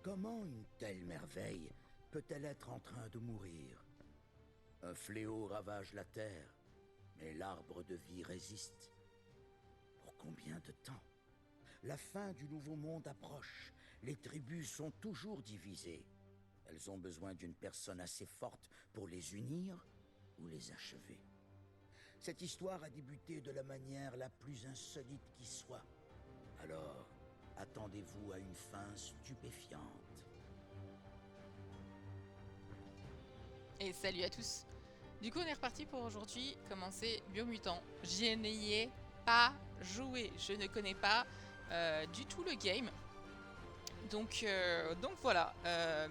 Comment une telle merveille peut-elle être en train de mourir? Un fléau ravage la terre, mais l'arbre de vie résiste. Pour combien de temps? La fin du nouveau monde approche. Les tribus sont toujours divisées. Elles ont besoin d'une personne assez forte pour les unir ou les achever. Cette histoire a débuté de la manière la plus insolite qui soit. Alors, attendez-vous à une fin stupéfiante. Et salut à tous. Du coup, on est reparti pour aujourd'hui commencer Biomutant. Je n'y ai pas joué, je ne connais pas du tout le game. Donc voilà,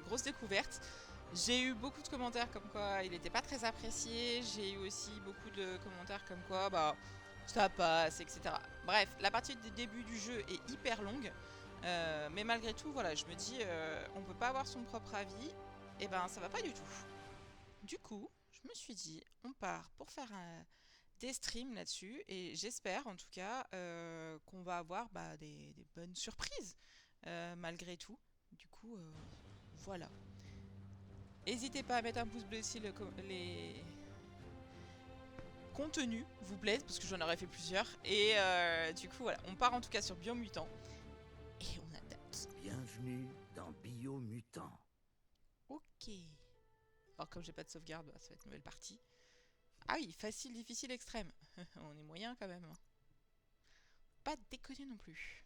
grosse découverte. J'ai eu beaucoup de commentaires comme quoi il n'était pas très apprécié. J'ai eu aussi beaucoup de commentaires comme quoi bah ça passe, etc. Bref, la partie du début du jeu est hyper longue. Mais malgré tout, voilà, je me dis on peut pas avoir son propre avis. Et ben ça va pas du tout. Du coup, je me suis dit, on part pour faire des streams là-dessus et j'espère en tout cas qu'on va avoir des bonnes surprises malgré tout. Du coup, voilà. N'hésitez pas à mettre un pouce bleu si les contenus vous plaisent, parce que j'en aurais fait plusieurs. Et du coup, voilà, on part en tout cas sur Biomutant et on adapte. Bienvenue dans Biomutant. Ok. Alors comme j'ai pas de sauvegarde, ça va être une nouvelle partie. Ah oui, facile, difficile, extrême. On est moyen quand même. Pas déconner non plus.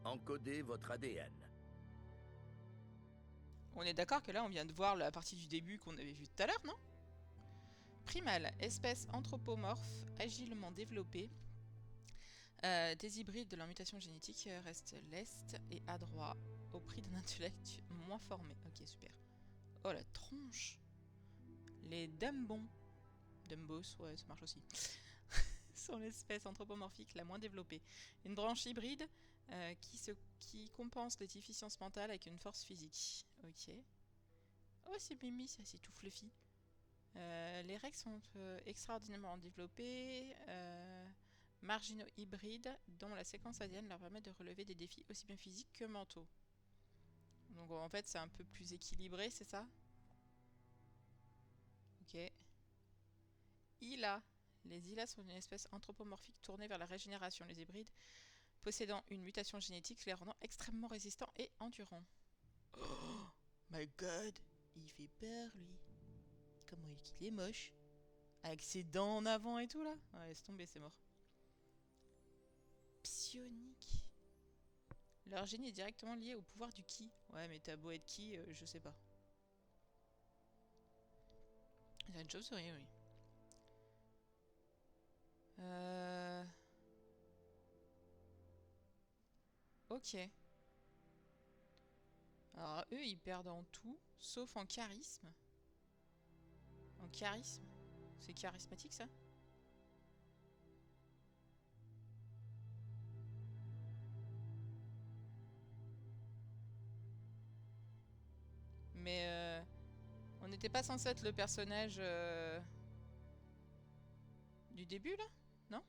Encodez votre ADN. On est d'accord que là, on vient de voir la partie du début qu'on avait vue tout à l'heure, non? Primal, espèce anthropomorphe, agilement développée. Des hybrides de leur mutation génétique restent lest et adroits au prix d'un intellect moins formé. Ok, super. Oh la tronche! Les dumbons, dumbos, ouais, ça marche aussi, sont l'espèce anthropomorphique la moins développée. Une branche hybride qui compense les déficiences mentales avec une force physique. Ok. Oh, c'est mimi, ça, c'est tout fluffy. Les règles sont extraordinairement développées, marginaux hybrides, dont la séquence ADN leur permet de relever des défis aussi bien physiques que mentaux. Donc en fait, c'est un peu plus équilibré, c'est ça? Ok. Ila. Les Ilas sont une espèce anthropomorphique tournée vers la régénération. Les hybrides possédant une mutation génétique les rendant extrêmement résistants et endurants. Oh my god, il fait peur lui. Comment il est moche. Avec ses dents en avant et tout là. Ouais, laisse tomber, c'est mort. Psionique. Leur génie est directement lié au pouvoir du ki. Ouais, mais t'as beau être ki, je sais pas. C'est une chauve-souris, oui. Ok. Alors, eux, ils perdent en tout, sauf en charisme. En charisme. C'est charismatique, ça? Mais on n'était pas censé être le personnage du début, là? Non?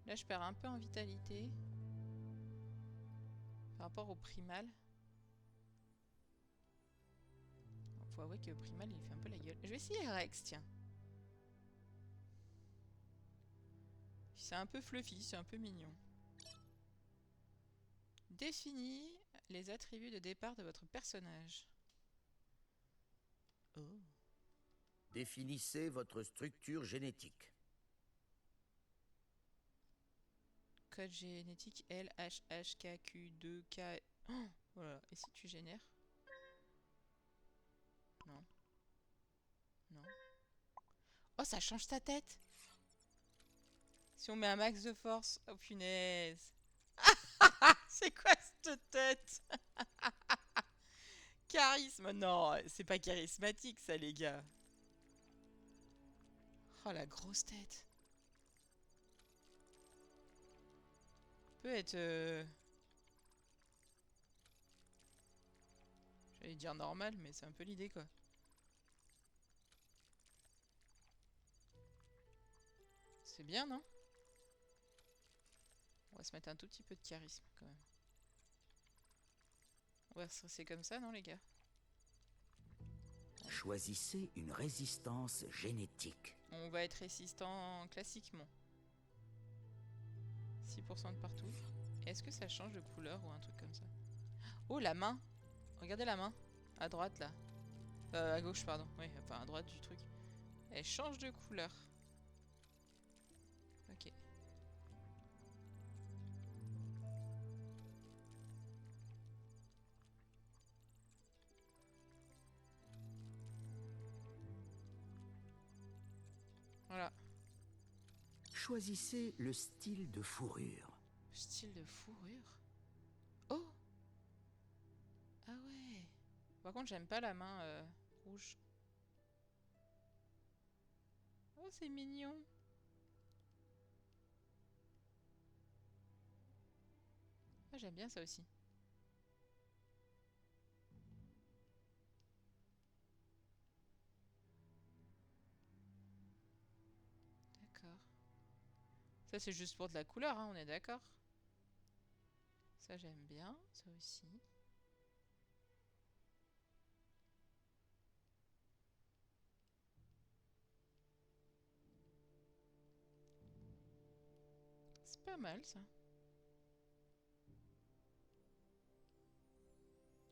Là, je perds un peu en vitalité. Par rapport au primal. Faut avouer que primal, il fait un peu la gueule. Je vais essayer Rex, tiens. C'est un peu fluffy, c'est un peu mignon. Définis les attributs de départ de votre personnage. Oh. Définissez votre structure génétique. Code génétique LHHKQ2K. Oh, voilà. Et si tu génères? Non. Non. Oh, ça change ta tête. Si on met un max de force. Oh, punaise. C'est quoi cette tête? Charisme. Non, c'est pas charismatique, ça, les gars. Oh, la grosse tête. Peut être... J'allais dire normal, mais c'est un peu l'idée quoi. C'est bien, non? On va se mettre un tout petit peu de charisme quand même. On va stresser comme ça, non les gars? Choisissez une résistance génétique. On va être résistant classiquement. 6% de partout. Est-ce que ça change de couleur ou un truc comme ça? Oh, la main! Regardez la main. À droite, là. À gauche, pardon. Oui, enfin, à droite du truc. Elle change de couleur. Ok. Voilà. Choisissez le style de fourrure. Style de fourrure. Oh! Ah ouais. Par contre, j'aime pas la main rouge. Oh, c'est mignon. Ah, j'aime bien ça aussi. D'accord. Ça, c'est juste pour de la couleur, hein, on est d'accord? Ça, j'aime bien. Ça aussi. C'est pas mal, ça.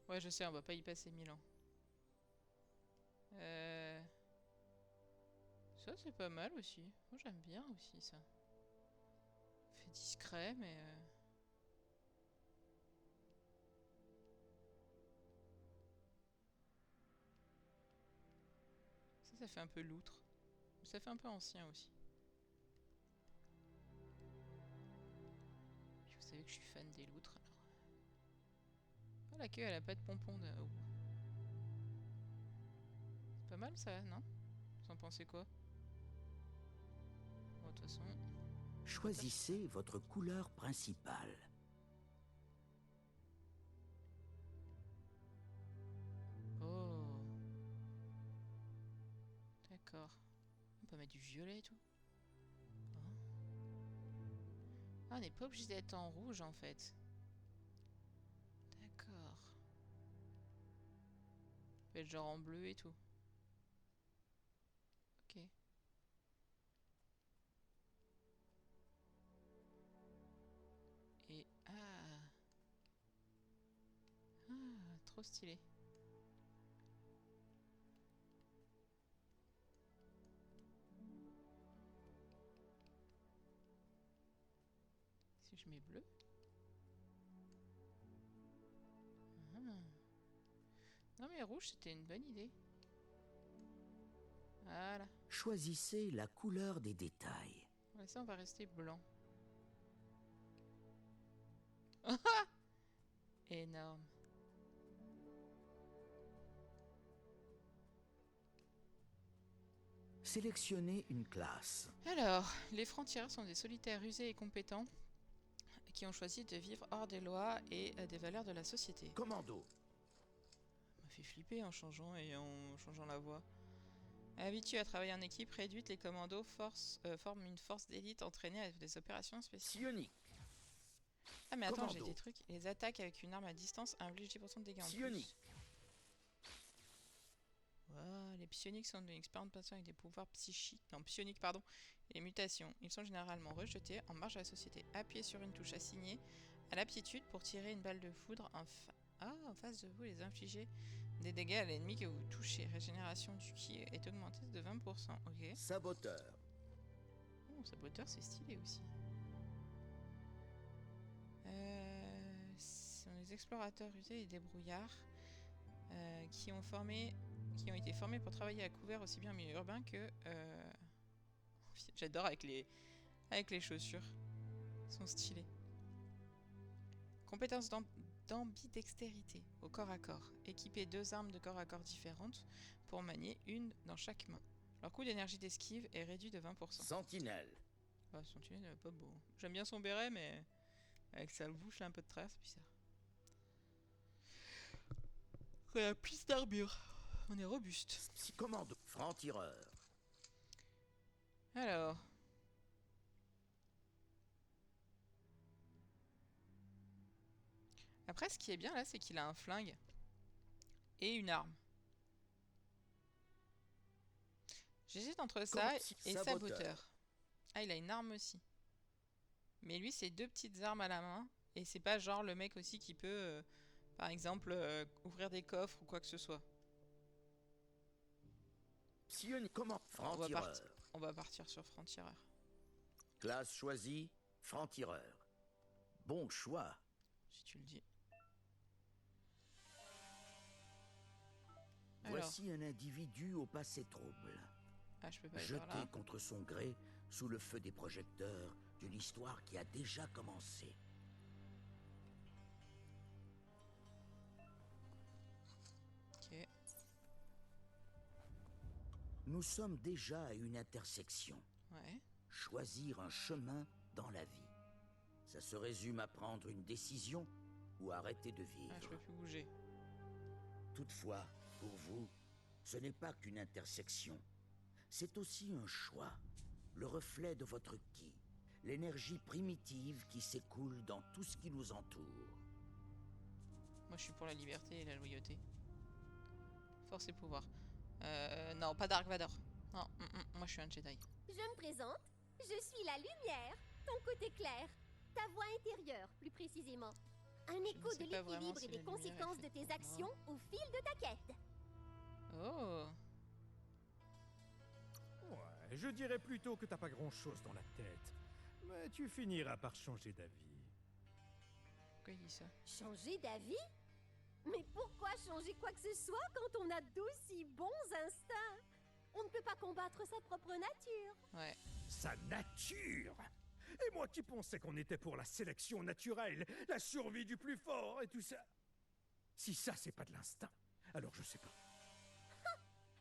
Ouais, je sais, on va pas y passer 1000 ans. Ça, c'est pas mal aussi. Moi, j'aime bien aussi, ça. Fait discret, mais... Ça fait un peu loutre. Ça fait un peu ancien aussi. Puis vous savez que je suis fan des loutres, alors. Oh, la queue, elle a pas de pompons de... Oh. C'est pas mal, ça, non? Vous en pensez quoi? Bon, de toute façon... Choisissez votre couleur principale. Oh. D'accord. On peut mettre du violet et tout. Oh. Ah, on n'est pas obligé d'être en rouge, en fait. D'accord. On peut être genre en bleu et tout. Ok. Et... Ah. Ah, trop stylé. Si je mets bleu. Ah. Non mais rouge, c'était une bonne idée. Voilà. Choisissez la couleur des détails. Ouais, ça, on va rester blanc. Énorme. Sélectionnez une classe. Alors, les francs-tireurs sont des solitaires rusés et compétents qui ont choisi de vivre hors des lois et des valeurs de la société. Commando. Ça m'a fait flipper en changeant la voix. Habitués à travailler en équipe réduite, les commandos forment une force d'élite entraînée à des opérations spéciales. Psionique. Ah mais attends, j'ai Commando. des trucs. Les attaques avec une arme à distance infligent 10% de dégâts en Psionique. plus. Wow, les psioniques sont une expérimentation avec des pouvoirs psychiques, non psioniques pardon, et les mutations. Ils sont généralement rejetés en marge de la société. Appuyez sur une touche assignée à l'aptitude pour tirer une balle de foudre en face de vous et les infliger des dégâts à l'ennemi que vous touchez. Régénération du ki est augmentée de 20%. Ok. Saboteur. Oh, saboteur, c'est stylé aussi. Ce sont les explorateurs rusés et débrouillards qui ont été formés pour travailler à couvert aussi bien en milieu urbain que... J'adore avec les chaussures. Ils sont stylés. Compétences d'ambidextérité au corps à corps. Équipez 2 armes de corps à corps différentes pour manier une dans chaque main. Leur coût d'énergie d'esquive est réduit de 20%. Sentinelle. Ah, Sentinelle, pas beau. J'aime bien son béret, mais avec sa bouche, là, un peu de trace, bizarre. On a plus d'armure. On est robuste. Psy-commando. Franc-tireur. Alors. Après, ce qui est bien là, c'est qu'il a un flingue et une arme. J'hésite entre ça et saboteur. Ah, il a une arme aussi. Mais lui, c'est 2 petites armes à la main. Et c'est pas genre le mec aussi qui peut, par exemple, ouvrir des coffres ou quoi que ce soit. Comment? Franc-tireur. On va partir sur franc-tireur. Classe choisie, franc-tireur. Bon choix. Si tu le dis. Voici un individu au passé trouble. Ah, je peux pas aller par là. Jeté contre son gré sous le feu des projecteurs d'une histoire qui a déjà commencé. Ok. Nous sommes déjà à une intersection. Ouais. Choisir un chemin dans la vie. Ça se résume à prendre une décision ou arrêter de vivre. Ah, je peux plus bouger. Toutefois, pour vous, ce n'est pas qu'une intersection. C'est aussi un choix, le reflet de votre ki, l'énergie primitive qui s'écoule dans tout ce qui nous entoure. Moi, je suis pour la liberté et la loyauté. Force et pouvoir. Non, pas Dark Vador. Non, moi je suis un Jedi. Je me présente, je suis la lumière, ton côté clair, ta voix intérieure, plus précisément. Un écho de l'équilibre et des conséquences de tes actions au fil de ta quête. Oh. Ouais, je dirais plutôt que t'as pas grand-chose dans la tête. Mais tu finiras par changer d'avis. Pourquoi il dit ça? Changer d'avis? Mais pourquoi changer quoi que ce soit quand on a d'aussi bons instincts? On ne peut pas combattre sa propre nature. Ouais. Sa nature? Et moi qui pensais qu'on était pour la sélection naturelle, la survie du plus fort et tout ça. Si ça, c'est pas de l'instinct, alors je sais pas.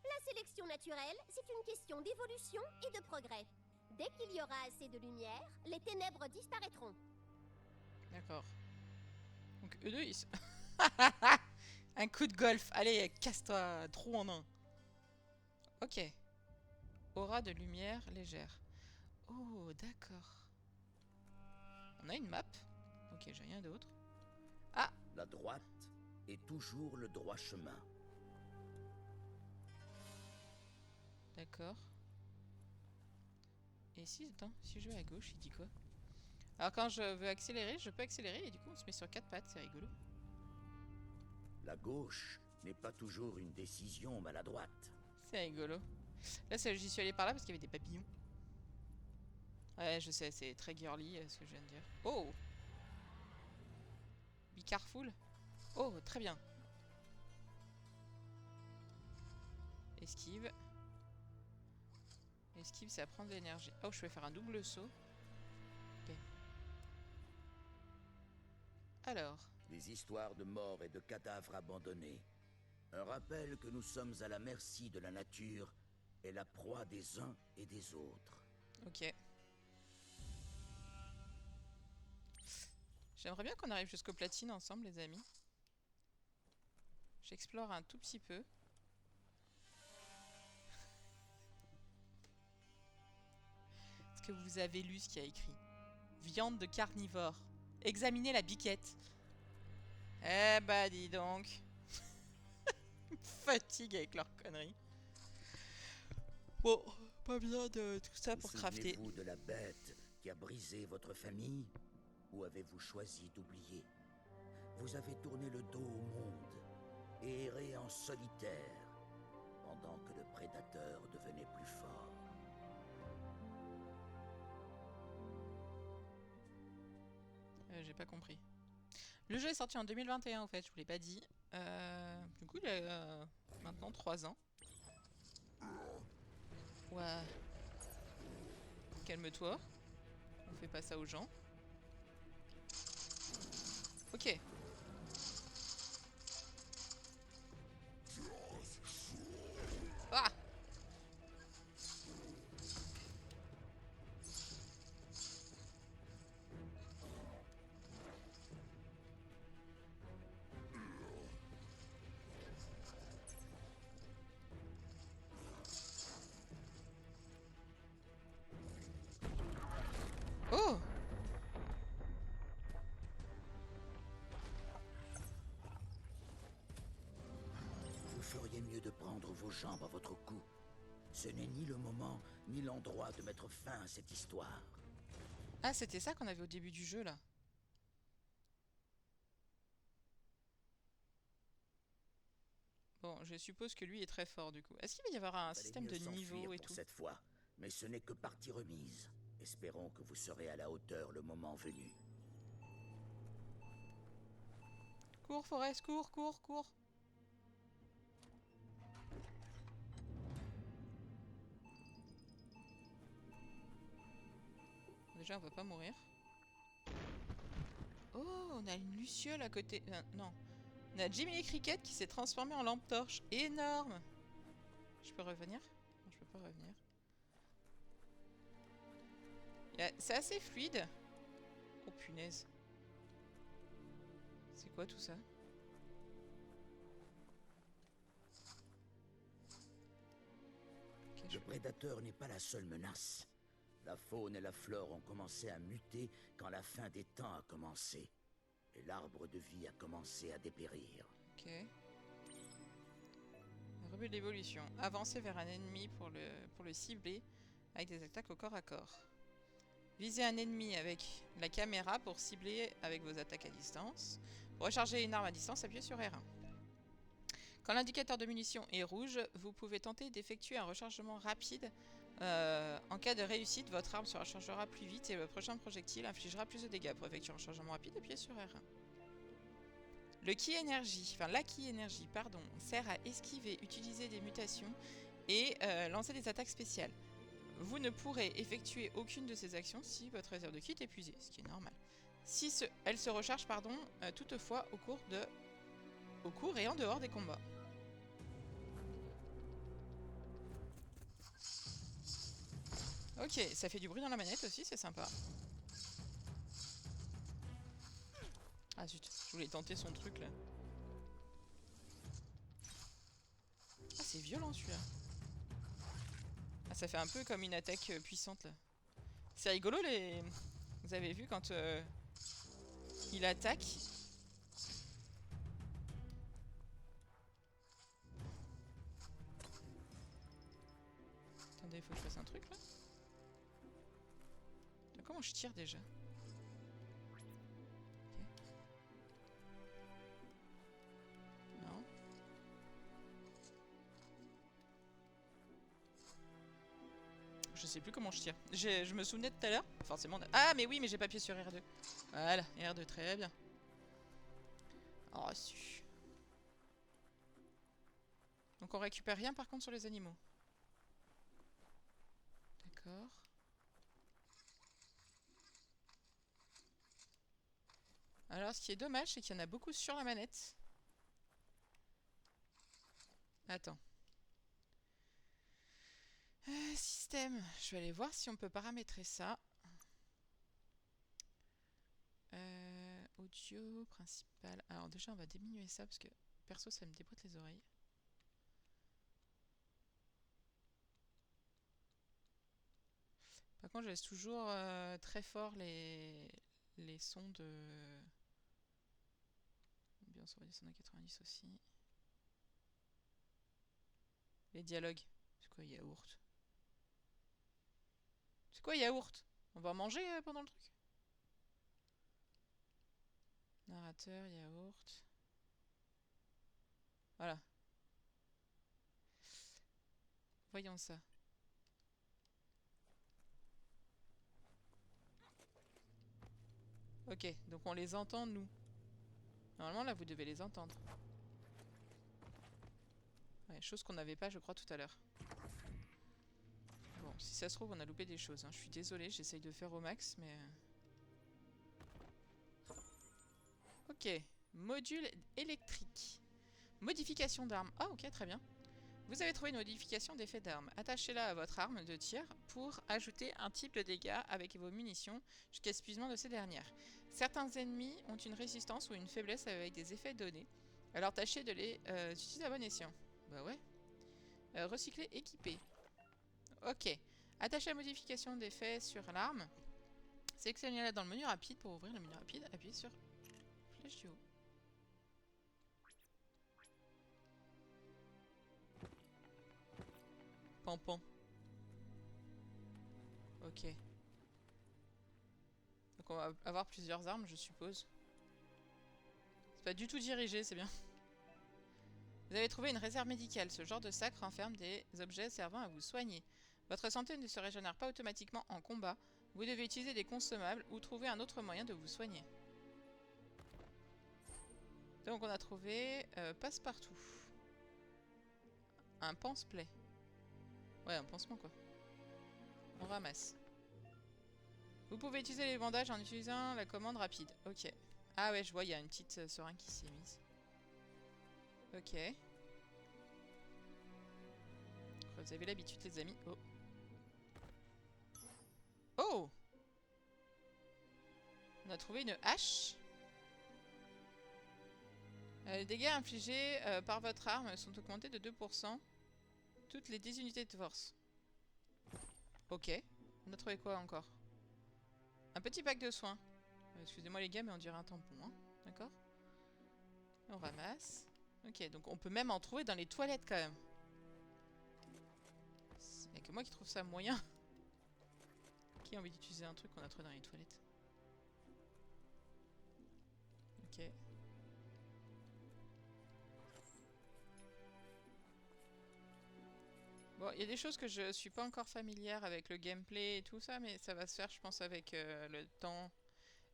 La sélection naturelle, c'est une question d'évolution et de progrès. Dès qu'il y aura assez de lumière, les ténèbres disparaîtront. D'accord. Donc eux deux, ils se... Un coup de golf. Allez, casse-toi. Trou en un. Ok. Aura de lumière légère. Oh, d'accord. On a une map. Ok, j'ai rien d'autre. Ah! La droite est toujours le droit chemin. D'accord. Et si, attends, si je vais à gauche, il dit quoi? Alors quand je veux accélérer, je peux accélérer et du coup on se met sur 4 pattes, c'est rigolo. La gauche n'est pas toujours une décision maladroite. C'est rigolo. Là, j'y suis allé par là parce qu'il y avait des papillons. Ouais, je sais, c'est très girly ce que je viens de dire. Oh! Be careful. Oh, très bien. Esquive. Esquive, c'est à prendre de l'énergie. Oh, je vais faire un double saut. Ok. Alors. Les histoires de morts et de cadavres abandonnés. Un rappel que nous sommes à la merci de la nature et la proie des uns et des autres. Ok. J'aimerais bien qu'on arrive jusqu'aux platines ensemble, les amis. J'explore un tout petit peu. Est-ce que vous avez lu ce qu'il y a écrit? Viande de carnivore. Examinez la biquette. Eh bah dis donc. Fatigue avec leurs conneries. Bon, pas bien de tout ça pour crafter. Souvenez-vous de la bête qui a brisé votre famille? Ou avez-vous choisi d'oublier? Vous avez tourné le dos au monde et erré en solitaire pendant que le prédateur devenait plus fort. J'ai pas compris. Le jeu est sorti en 2021 en fait, je vous l'ai pas dit. Du coup il a maintenant 3 ans. Ouais. Calme-toi. On fait pas ça aux gens. Ok. Ah! de prendre vos jambes à votre cou. Ce n'est ni le moment, ni l'endroit de mettre fin à cette histoire. Ah, c'était ça qu'on avait au début du jeu, là. Bon, je suppose que lui est très fort, du coup. Est-ce qu'il va y avoir un système de niveau et tout? Cette fois, mais ce n'est que partie remise. Espérons que vous serez à la hauteur le moment venu. Cours, Forest, cours, cours, cours. Déjà, on va pas mourir. Oh, on a une luciole à côté. Non. On a Jiminy Cricket qui s'est transformé en lampe torche. Énorme. Je peux revenir? Non, je peux pas revenir. C'est assez fluide. Oh punaise. C'est quoi tout ça? Le prédateur n'est pas la seule menace. La faune et la flore ont commencé à muter quand la fin des temps a commencé. Et l'arbre de vie a commencé à dépérir. Ok. Rebut d'évolution. Avancer vers un ennemi pour le cibler avec des attaques au corps à corps. Visez un ennemi avec la caméra pour cibler avec vos attaques à distance. Pour recharger une arme à distance, appuyez sur R1. Quand l'indicateur de munitions est rouge, vous pouvez tenter d'effectuer un rechargement rapide. En cas de réussite, votre arme se rechargera plus vite et le prochain projectile infligera plus de dégâts. Pour effectuer un rechargement rapide, appuyez sur R1. La Ki énergie, sert à esquiver, utiliser des mutations et lancer des attaques spéciales. Vous ne pourrez effectuer aucune de ces actions si votre réserve de Ki est épuisée, ce qui est normal. Elle se recharge, toutefois au cours et en dehors des combats. Ok, ça fait du bruit dans la manette aussi, c'est sympa. Ah zut, je voulais tenter son truc là. Ah, c'est violent celui-là. Ah, ça fait un peu comme une attaque puissante là. C'est rigolo les... Vous avez vu quand il attaque. Attendez, il faut que je fasse un truc là. Comment je tire déjà? Non. Je sais plus comment je tire. Je me souvenais de tout à l'heure. Forcément. Ah, mais oui, mais j'ai pas appuyé sur R2. Voilà, R2, très bien. Oh, su. Donc on récupère rien par contre sur les animaux. D'accord. Alors, ce qui est dommage, c'est qu'il y en a beaucoup sur la manette. Attends. Système. Je vais aller voir si on peut paramétrer ça. Audio principal. Alors déjà, on va diminuer ça parce que perso, ça me déboîte les oreilles. Par contre, je laisse toujours très fort les sons de... Bien, on va descendre à 90 aussi. Les dialogues. C'est quoi yaourt? C'est quoi yaourt? On va manger pendant le truc? Narrateur, yaourt. Voilà. Voyons ça. Ok, donc on les entend nous. Normalement là vous devez les entendre. Ouais, chose qu'on n'avait pas je crois tout à l'heure. Bon, si ça se trouve on a loupé des choses. Hein. Je suis désolée, j'essaye de faire au max mais... Ok, module électrique. Modification d'arme. Ah ok, très bien. Vous avez trouvé une modification d'effet d'arme. Attachez-la à votre arme de tir pour ajouter un type de dégâts avec vos munitions jusqu'à épuisement de ces dernières. Certains ennemis ont une résistance ou une faiblesse avec des effets donnés. Alors tâchez de les utiliser à bon escient. Bah ouais. Recycler, équiper. Ok. Attachez la modification d'effet sur l'arme. Sélectionnez-la dans le menu rapide. Pour ouvrir le menu rapide, appuyez sur flèche du haut. Pampan. Ok. Donc on va avoir plusieurs armes, je suppose. C'est pas du tout dirigé, c'est bien. Vous avez trouvé une réserve médicale. Ce genre de sac renferme des objets servant à vous soigner. Votre santé ne se régénère pas automatiquement en combat. Vous devez utiliser des consommables ou trouver un autre moyen de vous soigner. Donc on a trouvé passe-partout. Un pense-plaie. Ouais, un pansement quoi. On ramasse. Vous pouvez utiliser les bandages en utilisant la commande rapide. Ok. Ah ouais, je vois, il y a une petite seringue qui s'est mise. Ok. Vous avez l'habitude les amis. Oh. Oh! On a trouvé une hache. Les dégâts infligés par votre arme sont augmentés de 2%. Toutes les 10 unités de force. Ok. On a trouvé quoi encore? Un petit pack de soins. Excusez-moi les gars, mais on dirait un tampon. Hein. D'accord? On ramasse. Ok, donc on peut même en trouver dans les toilettes quand même. Il n'y a que moi qui trouve ça moyen. Qui a envie d'utiliser un truc qu'on a trouvé dans les toilettes? Ok. Bon, il y a des choses que je suis pas encore familière avec le gameplay et tout ça, mais ça va se faire, je pense, avec le temps.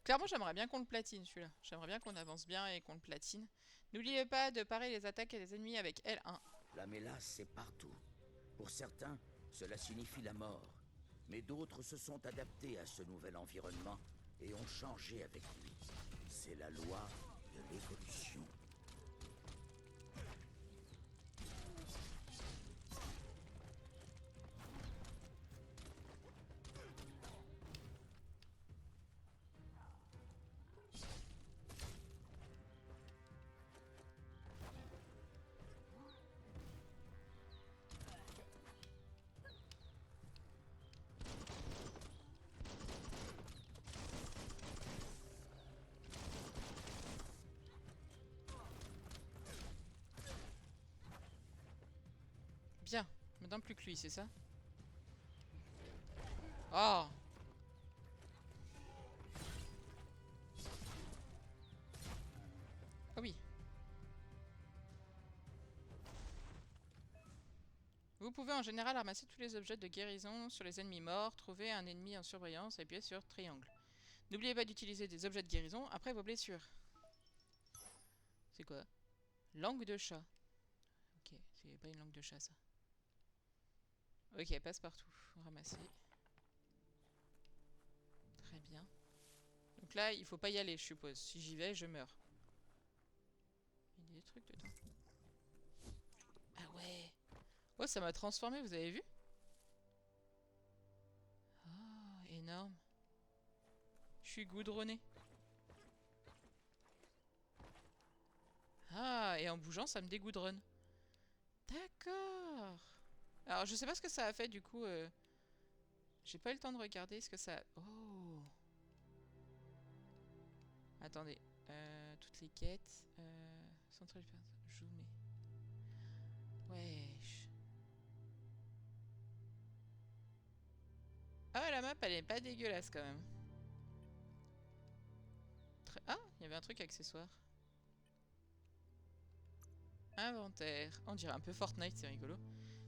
Clairement, j'aimerais bien qu'on le platine, celui-là. J'aimerais bien qu'on avance bien et qu'on le platine. N'oubliez pas de parer les attaques des ennemis avec L1. La mélasse, c'est partout. Pour certains, cela signifie la mort. Mais d'autres se sont adaptés à ce nouvel environnement et ont changé avec lui. C'est la loi de l'évolution. Bien. Maintenant plus que lui, c'est ça? Oh! Ah oui. Vous pouvez en général ramasser tous les objets de guérison sur les ennemis morts, trouver un ennemi en surbrillance et appuyer sur triangle. N'oubliez pas d'utiliser des objets de guérison après vos blessures. C'est quoi? Langue de chat. Ok, c'est pas une langue de chat ça. Ok, passe partout. Ramasser. Très bien. Donc là, il faut pas y aller, je suppose. Si j'y vais, je meurs. Il y a des trucs dedans. Ah ouais. Oh, ça m'a transformé, vous avez vu? Oh, énorme. Je suis goudronné. Ah, et en bougeant, ça me dégoudronne. D'accord. Alors, je sais pas ce que ça a fait, du coup. J'ai pas eu le temps de regarder ce que ça... Oh. Attendez. Toutes les quêtes. Central... Zoomer. Wesh. Ah, la map, elle est pas dégueulasse, quand même. Ah, il y avait un truc accessoire. Inventaire. On dirait un peu Fortnite, c'est rigolo.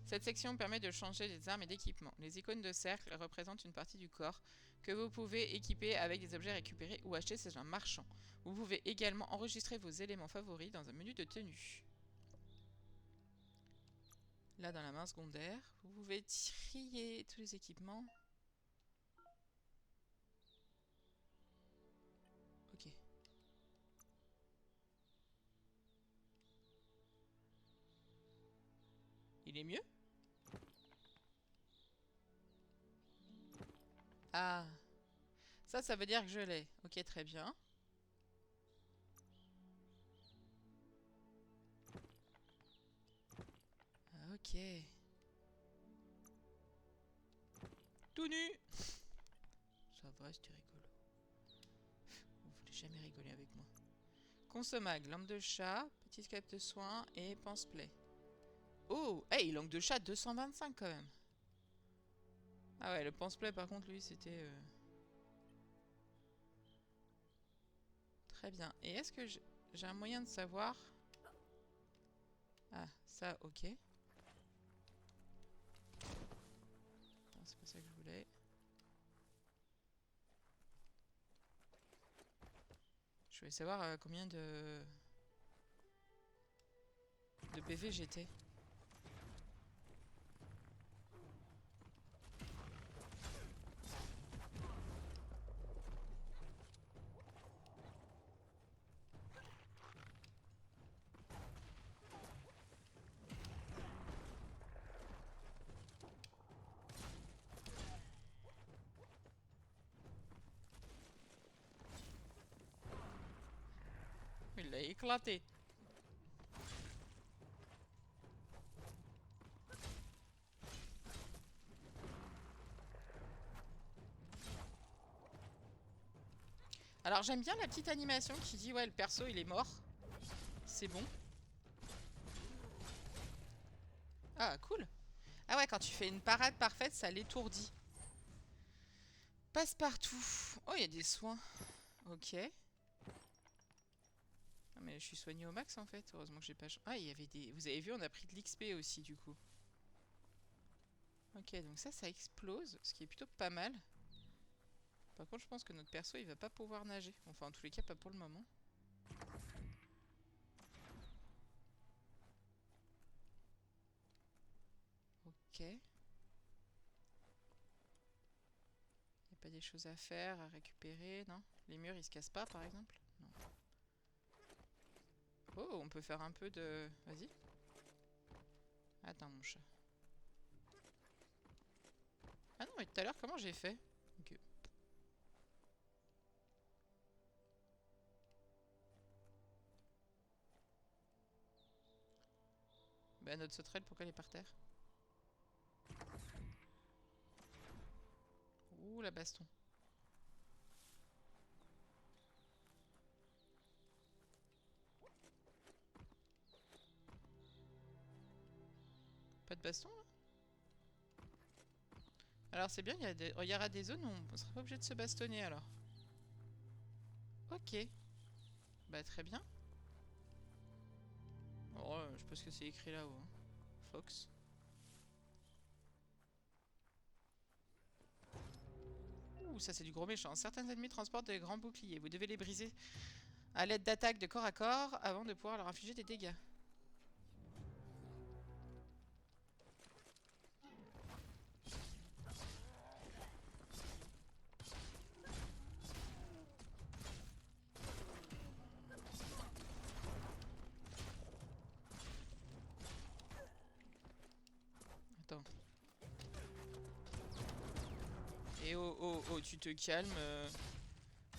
Cette section permet de changer les armes et d'équipements. Les icônes de cercle représentent une partie du corps que vous pouvez équiper avec des objets récupérés ou achetés chez un marchand. Vous pouvez également enregistrer vos éléments favoris dans un menu de tenue. Là, dans la main secondaire, vous pouvez trier tous les équipements. Ok. Il est mieux? Ah. Ça veut dire que je l'ai. Ok, très bien. Ok. Tout nu. Ça va, c'était rigolo. Vous voulez jamais rigoler avec moi. Consommable, lampe de chat, petite cape de soins et pense-plaie. Oh, hey, langue de chat 225 quand même. Ah ouais, le pense-play par contre, lui, c'était... Très bien. Et est-ce que j'ai un moyen de savoir... Ah, ça, ok. Non, c'est pas ça que je voulais. Je voulais savoir combien de PV j'étais. Il l'a éclaté. Alors j'aime bien la petite animation qui dit ouais le perso il est mort. C'est bon. Ah cool. Ah ouais quand tu fais une parade parfaite ça l'étourdit. Passe-partout. Oh il y a des soins. Ok. Ah, mais je suis soigné au max en fait. Heureusement que j'ai pas... Ah il y avait des... Vous avez vu on a pris de l'XP aussi du coup. Ok donc ça explose. Ce qui est plutôt pas mal. Par contre je pense que notre perso il va pas pouvoir nager. Enfin en tous les cas pas pour le moment. Ok. Il n'y a pas des choses à faire, à récupérer, non? Les murs ils se cassent pas par exemple? Non. Oh on peut faire un peu de... Vas-y. Attends mon chat. Ah non mais tout à l'heure comment j'ai fait? Ok. Bah notre sauterelle pourquoi elle est par terre? Ouh la baston. Pas de baston là? Alors c'est bien, il y aura des zones où on sera pas obligé de se bastonner alors. Ok. Bah très bien. Oh, je sais pas ce que c'est écrit là-haut. Hein. Fox. Ouh, ça c'est du gros méchant. Certains ennemis transportent des grands boucliers. Vous devez les briser à l'aide d'attaques de corps à corps avant de pouvoir leur infliger des dégâts. Attends. Et oh, oh, oh, tu te calmes,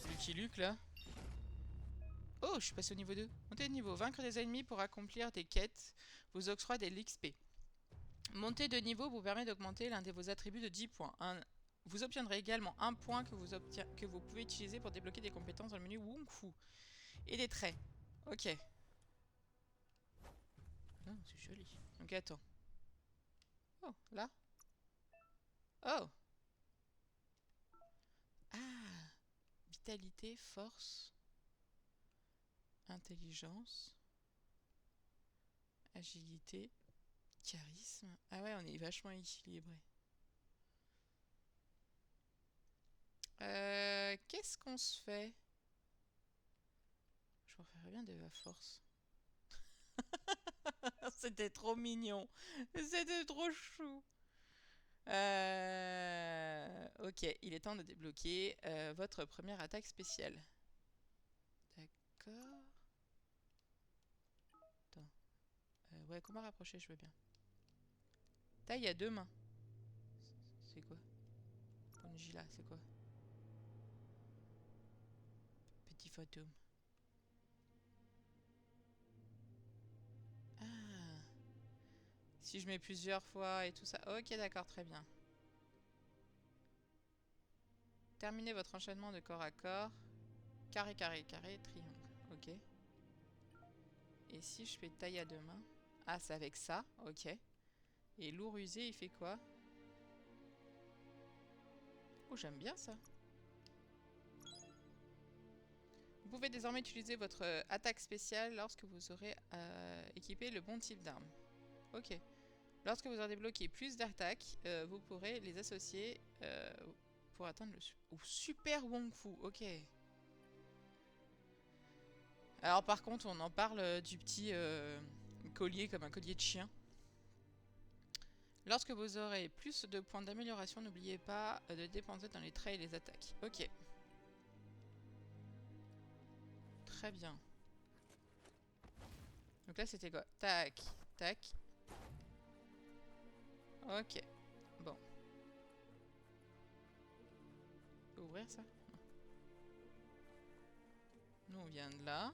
Lucky Luke là. Oh, je suis passé au niveau 2. Montez de niveau. Vaincre des ennemis pour accomplir des quêtes vous octroie de l'XP. Monter de niveau vous permet d'augmenter l'un de vos attributs de 10 points. Vous obtiendrez également un point que vous pouvez utiliser pour débloquer des compétences dans le menu Wung Fu. Et des traits. Ok. Oh, c'est joli. Donc attends. Oh, là. Oh. Ah. Vitalité, force, intelligence, agilité, charisme. Ah ouais, on est vachement équilibré. Qu'est-ce qu'on se fait? Je préférerais bien de la force. C'était trop mignon. C'était trop chou. Ok, il est temps de débloquer votre première attaque spéciale. D'accord. Attends. Ouais, combat rapproché, je veux bien. Taille à 2 mains. C'est quoi? Ponjila, c'est quoi? Petit fantôme. Ah. Si je mets plusieurs fois et tout ça. Ok, d'accord, très bien. Terminez votre enchaînement de corps à corps. Carré, carré, carré, triangle. Ok. Et si je fais taille à 2 mains? Ah, c'est avec ça. Ok. Et lourd usé, il fait quoi? Oh, j'aime bien ça. Vous pouvez désormais utiliser votre attaque spéciale lorsque vous aurez équipé le bon type d'arme. Ok. Lorsque vous aurez débloqué plus d'attaques, vous pourrez les associer pour atteindre le super Wong Fu. Ok. Alors par contre, on en parle du petit collier comme un collier de chien. Lorsque vous aurez plus de points d'amélioration, n'oubliez pas de dépenser dans les traits et les attaques. Ok. Très bien. Donc là, c'était quoi? Tac, tac. Ok. Bon. On peut ouvrir ça? Non. Nous, on vient de là.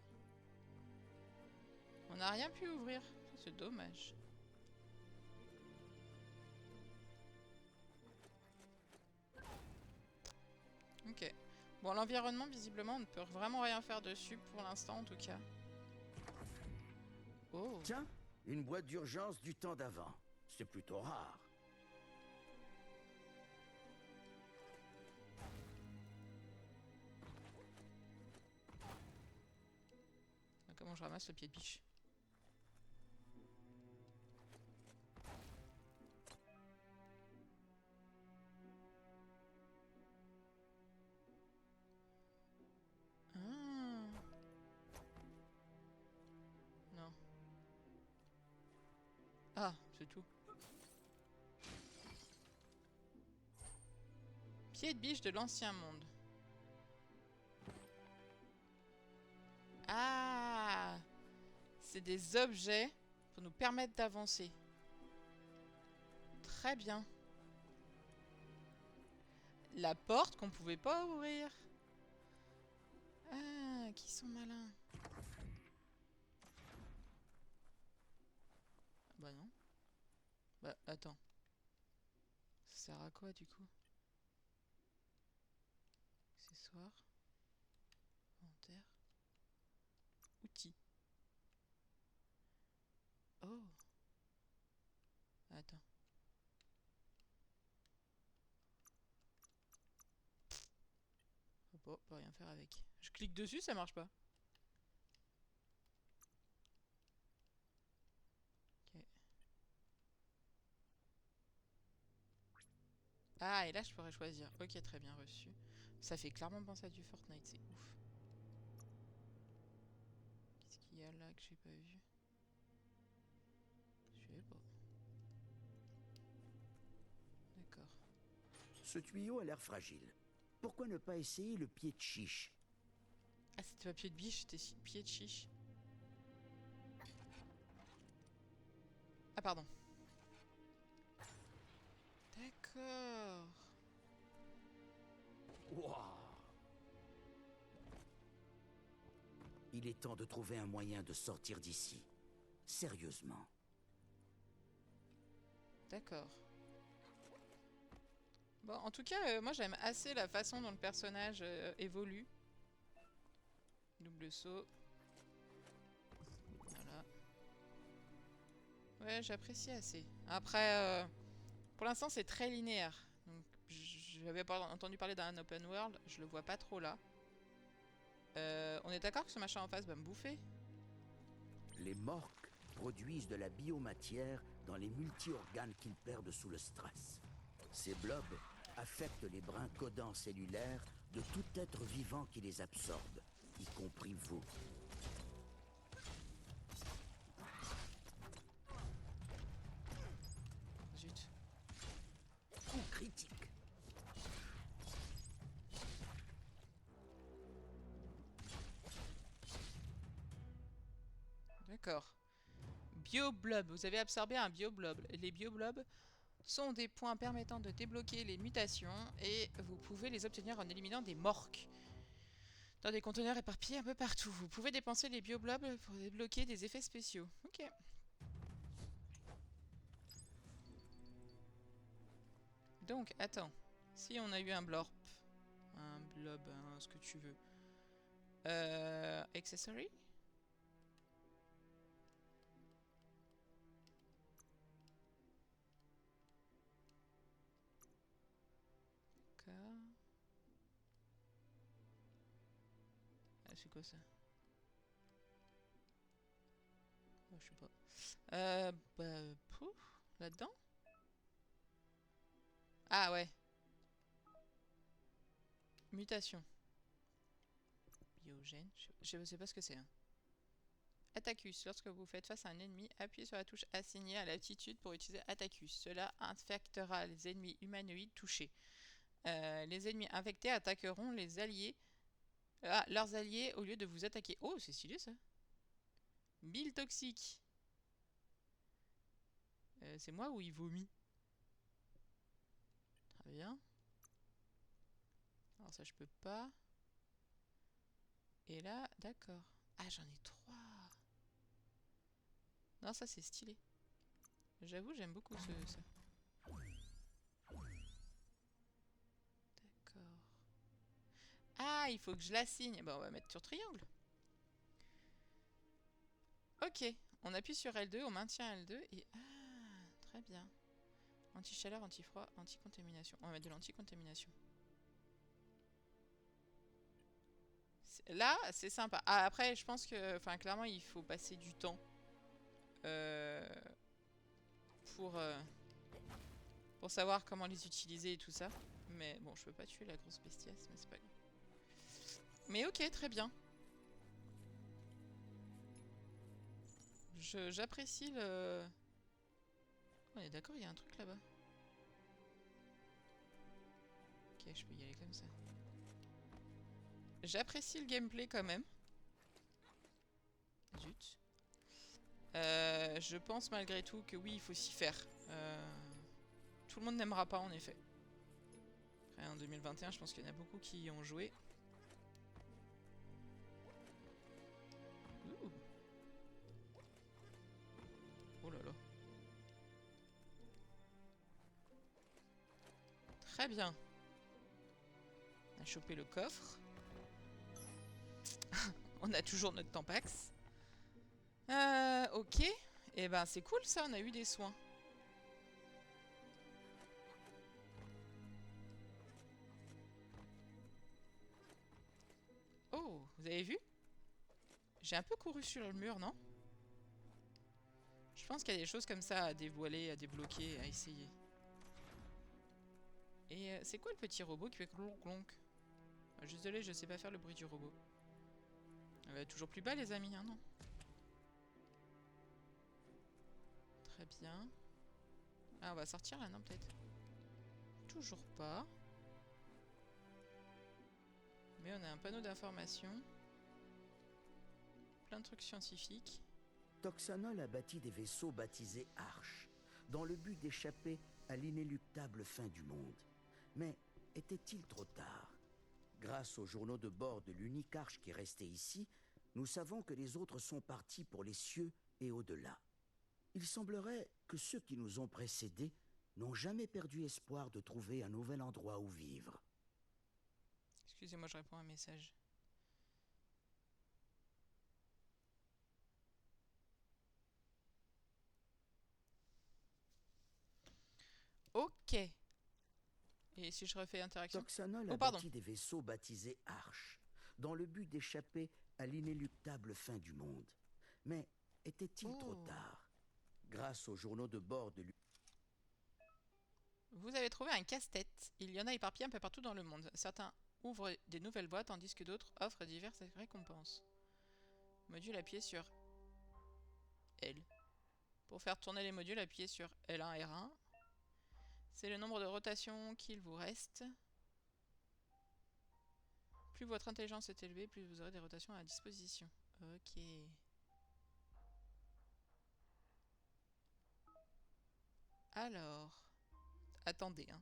On n'a rien pu ouvrir. C'est dommage. Ok. Bon, l'environnement, visiblement, on ne peut vraiment rien faire dessus pour l'instant, en tout cas. Oh. Tiens, une boîte d'urgence du temps d'avant. C'est plutôt rare. Comment je ramasse le pied de biche? Ah. Non. Ah, c'est tout. Pied de biche de l'ancien monde. Ah! C'est des objets pour nous permettre d'avancer. Très bien. La porte qu'on pouvait pas ouvrir. Ah, qui sont malins. Bah non. Bah attends. Ça sert à quoi du coup? Accessoires. Inventaire. Outils. Oh. Attends. Oh, on peut rien faire avec. Je clique dessus, ça marche pas. Ok. Ah, et là je pourrais choisir. Ok, très bien reçu. Ça fait clairement penser à du Fortnite, c'est ouf. Qu'est-ce qu'il y a là que j'ai pas vu? Je sais pas. D'accord. Ce tuyau a l'air fragile. Pourquoi ne pas essayer le pied de chiche? Ah, c'était pas pied de biche, c'était pied de chiche. Ah, pardon. D'accord. Waouh! Il est temps de trouver un moyen de sortir d'ici. Sérieusement. D'accord. Bon, en tout cas, moi j'aime assez la façon dont le personnage évolue. Double saut. Voilà. Ouais, j'apprécie assez. Après, pour l'instant c'est très linéaire. Donc, j'avais pas entendu parler d'un open world, je le vois pas trop là. On est d'accord que ce machin en face va me bouffer? Les morques produisent de la biomatière dans les multi-organes qu'ils perdent sous le stress. Ces blobs affectent les brins codants cellulaires de tout être vivant qui les absorbe, y compris vous. Zut. Coup critique. D'accord. Bioblob. Vous avez absorbé un bioblob. Les bioblobs sont des points permettant de débloquer les mutations et vous pouvez les obtenir en éliminant des morques dans des conteneurs éparpillés un peu partout. Vous pouvez dépenser les bioblobs pour débloquer des effets spéciaux. Ok. Donc, attends. Si on a eu un blorp, un blob, ce que tu veux. Accessory? Ok. Ah, c'est quoi ça? Oh, je sais pas. Pouf, là-dedans? Ah ouais. Mutation. Biogène. Je sais pas ce que c'est. Hein. Attacus. Lorsque vous faites face à un ennemi, appuyez sur la touche assignée à l'aptitude pour utiliser Attacus. Cela infectera les ennemis humanoïdes touchés. Les ennemis infectés attaqueront les alliés, leurs alliés au lieu de vous attaquer. Oh, c'est stylé ça. Bile toxique. C'est moi ou il vomit? Très bien. Alors ça je peux pas. Et là, d'accord. Ah, j'en ai 3. Non, ça c'est stylé. J'avoue, j'aime beaucoup ça. D'accord. Ah, il faut que je l'assigne. Bon, on va mettre sur triangle. Ok, on appuie sur L2, on maintient L2 et... Ah, très bien. Anti-chaleur, anti-froid, anti-contamination. On va mettre de l'anti-contamination. Là, c'est sympa. Ah, après, je pense que... Enfin, clairement, il faut passer du temps. Pour savoir comment les utiliser et tout ça. Mais bon, je peux pas tuer la grosse bestiasse, mais c'est pas grave. Mais ok, très bien. J'apprécie le... On est d'accord, il y a un truc là-bas. Ok, je peux y aller comme ça. J'apprécie le gameplay quand même. Zut. Je pense malgré tout que oui, il faut s'y faire. Tout le monde n'aimera pas en effet. Après, en 2021, je pense qu'il y en a beaucoup qui y ont joué. Ouh. Oh là là. Très bien. On a chopé le coffre. On a toujours notre Tampax. Ok. Et ben c'est cool ça, on a eu des soins. Oh, vous avez vu? J'ai un peu couru sur le mur, non? Je pense qu'il y a des choses comme ça à dévoiler, à débloquer, à essayer. Et c'est quoi le petit robot qui fait glonk glonk? Désolé, je sais pas faire le bruit du robot. Toujours plus bas les amis, hein, non? Très bien. Ah, on va sortir là, non, peut-être? Toujours pas. Mais on a un panneau d'information. Plein de trucs scientifiques. Toxanol a bâti des vaisseaux baptisés Arches, dans le but d'échapper à l'inéluctable fin du monde. Mais était-il trop tard? Grâce aux journaux de bord de l'unique Arche qui restait ici, nous savons que les autres sont partis pour les cieux et au-delà. Il semblerait que ceux qui nous ont précédés n'ont jamais perdu espoir de trouver un nouvel endroit où vivre. Excusez-moi, je réponds à un message. Ok. Et si je refais interaction? Toxanol a bâti des vaisseaux baptisés Arches, dans le but d'échapper à l'inéluctable fin du monde. Mais était-il trop tard? Grâce aux journaux de bord de Vous avez trouvé un casse-tête. Il y en a éparpillés un peu partout dans le monde. Certains ouvrent des nouvelles voies, tandis que d'autres offrent diverses récompenses. Module, appuyez sur L. Pour faire tourner les modules, appuyez sur L1, R1. C'est le nombre de rotations qu'il vous reste. Plus votre intelligence est élevée, plus vous aurez des rotations à disposition. Ok. Alors... Attendez, hein.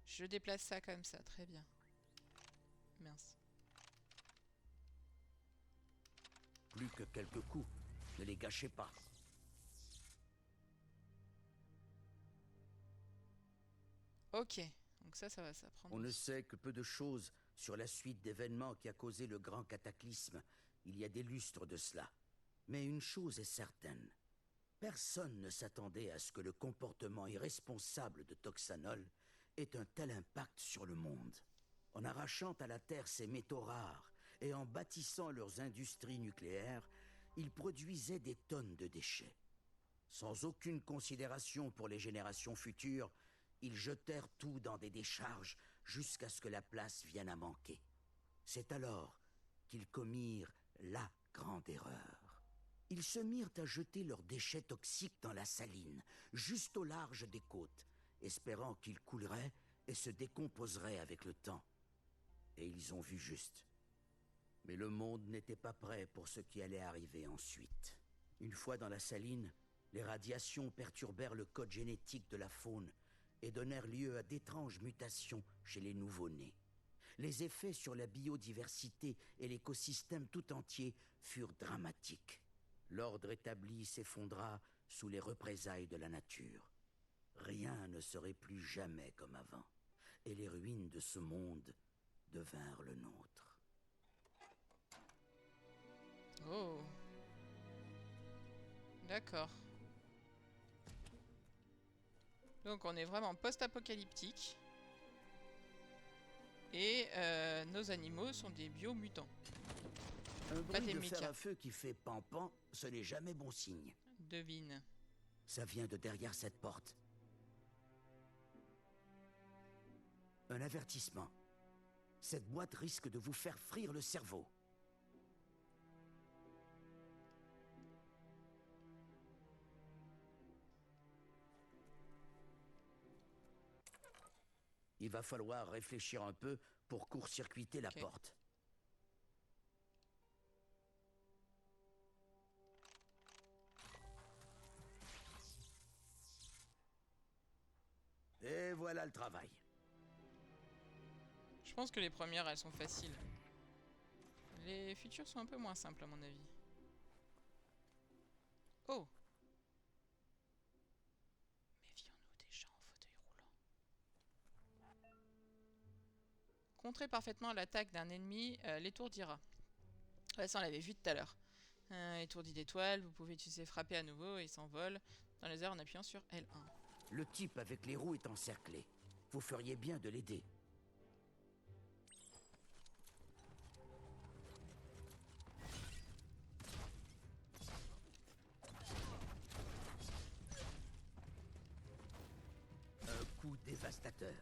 Je déplace ça comme ça, très bien. Mince. Plus que quelques coups, ne les gâchez pas. Ok, donc ça va, ça prend. On ne sait que peu de choses sur la suite d'événements qui a causé le grand cataclysme. Il y a des lustres de cela. Mais une chose est certaine. Personne ne s'attendait à ce que le comportement irresponsable de Toxanol ait un tel impact sur le monde. En arrachant à la Terre ses métaux rares et en bâtissant leurs industries nucléaires, ils produisaient des tonnes de déchets. Sans aucune considération pour les générations futures, ils jetèrent tout dans des décharges jusqu'à ce que la place vienne à manquer. C'est alors qu'ils commirent la grande erreur. Ils se mirent à jeter leurs déchets toxiques dans la saline, juste au large des côtes, espérant qu'ils couleraient et se décomposeraient avec le temps. Et ils ont vu juste. Mais le monde n'était pas prêt pour ce qui allait arriver ensuite. Une fois dans la saline, les radiations perturbèrent le code génétique de la faune et donnèrent lieu à d'étranges mutations chez les nouveau-nés. Les effets sur la biodiversité et l'écosystème tout entier furent dramatiques. L'ordre établi s'effondra sous les représailles de la nature. Rien ne serait plus jamais comme avant, et les ruines de ce monde devinrent le nôtre. Oh. D'accord. Donc on est vraiment post-apocalyptique. Et nos animaux sont des biomutants. Un Pas bruit des de fer mécas. à feu qui fait pan-pan, ce n'est jamais bon signe. Devine. Ça vient de derrière cette porte. Un avertissement. Cette boîte risque de vous faire frire le cerveau. Il va falloir réfléchir un peu pour court-circuiter la porte. Et voilà le travail. Je pense que les premières, elles sont faciles. Les futures sont un peu moins simples à mon avis. Oh! Méfions-nous des gens en fauteuil roulant. Contrer parfaitement l'attaque d'un ennemi l'étourdira. Ouais, ça on l'avait vu tout à l'heure. Étourdi d'étoiles, vous pouvez utiliser frapper à nouveau et il s'envole dans les airs en appuyant sur L1. Le type avec les roues est encerclé. Vous feriez bien de l'aider. Un coup dévastateur.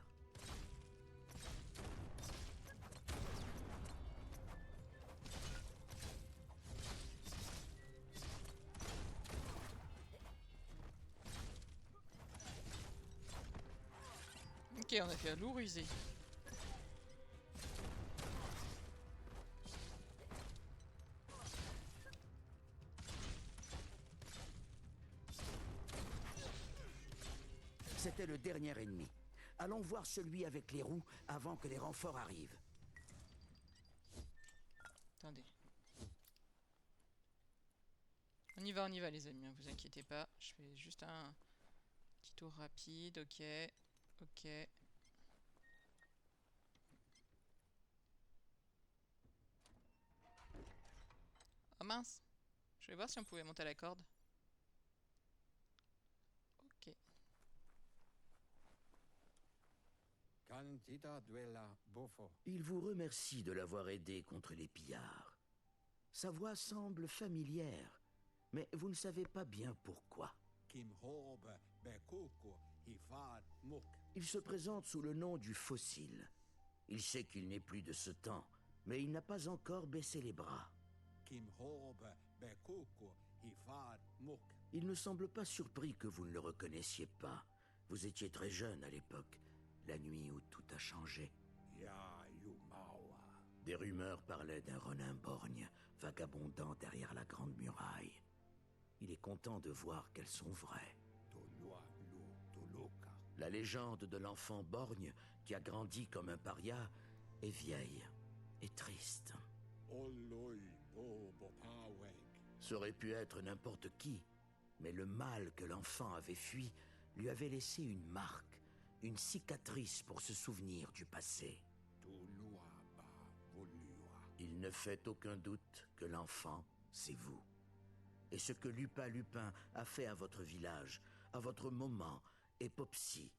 Ok, on a fait un lourd usé. C'était le dernier ennemi. Allons voir celui avec les roues avant que les renforts arrivent. Attendez. On y va les amis, hein, vous inquiétez pas. Je fais juste un petit tour rapide, ok. Ok. Oh mince. Je vais voir si on pouvait monter à la corde. Ok. Il vous remercie de l'avoir aidé contre les pillards. Sa voix semble familière, mais vous ne savez pas bien pourquoi. Il se présente sous le nom du Fossile. Il sait qu'il n'est plus de ce temps, mais il n'a pas encore baissé les bras. Il ne semble pas surpris que vous ne le reconnaissiez pas. Vous étiez très jeune à l'époque, la nuit où tout a changé. Des rumeurs parlaient d'un Ronin borgne, vagabondant derrière la Grande Muraille. Il est content de voir qu'elles sont vraies. La légende de l'enfant borgne qui a grandi comme un paria est vieille et triste. Ça aurait pu être n'importe qui, mais le mal que l'enfant avait fui lui avait laissé une marque, une cicatrice pour se souvenir du passé. Il ne fait aucun doute que l'enfant, c'est vous. Et ce que Lupa Lupin a fait à votre village, à votre moment, et Popsy,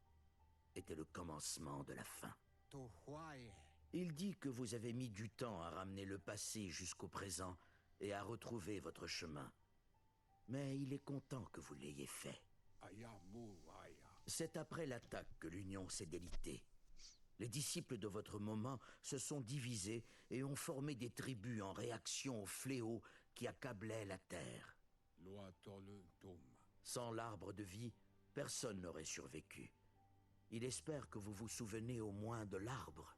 était le commencement de la fin. Il dit que vous avez mis du temps à ramener le passé jusqu'au présent et à retrouver votre chemin. Mais il est content que vous l'ayez fait. C'est après l'attaque que l'Union s'est délitée. Les disciples de votre moment se sont divisés et ont formé des tribus en réaction au fléau qui accablait la Terre. Sans l'arbre de vie, personne n'aurait survécu. Il espère que vous vous souvenez au moins de l'arbre.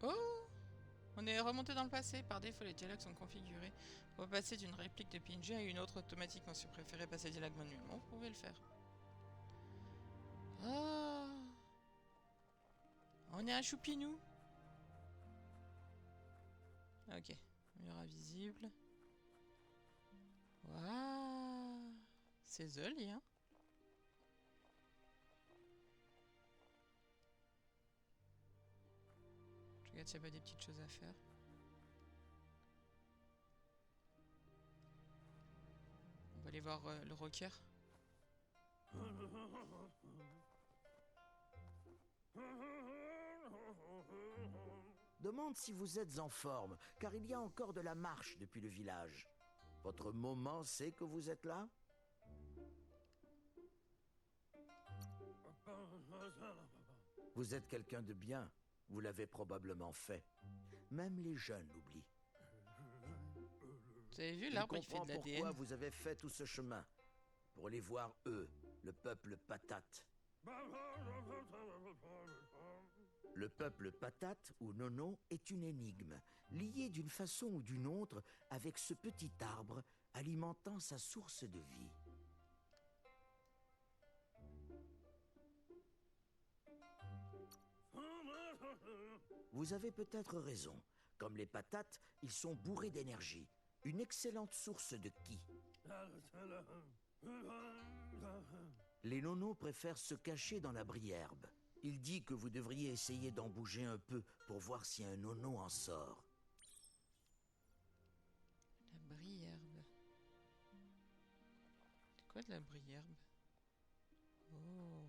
Oh! On est remonté dans le passé. Par défaut, les dialogues sont configurés pour passer d'une réplique de PNG à une autre automatiquement. Si vous préférez passer dialogue manuellement, vous pouvez le faire. Oh! On est un choupinou. Ok. Mur invisible. Waouh! C'est joli, hein? Je regarde s'il n'y a pas des petites choses à faire. On va aller voir le rocker. Demande si vous êtes en forme, car il y a encore de la marche depuis le village. Votre moment sait que vous êtes là? Vous êtes quelqu'un de bien, vous l'avez probablement fait. Même les jeunes l'oublient. Vous avez vu l'arbre, il fait de l'ADN. Pourquoi vous avez fait tout ce chemin? Pour les voir eux, le peuple patate. Le peuple patate, ou Nono, est une énigme, liée d'une façon ou d'une autre avec ce petit arbre alimentant sa source de vie. Vous avez peut-être raison. Comme les patates, ils sont bourrés d'énergie. Une excellente source de ki. Les nonos préfèrent se cacher dans la briherbe. Il dit que vous devriez essayer d'en bouger un peu pour voir si un nono en sort. La briherbe. C'est quoi de la briherbe? Oh.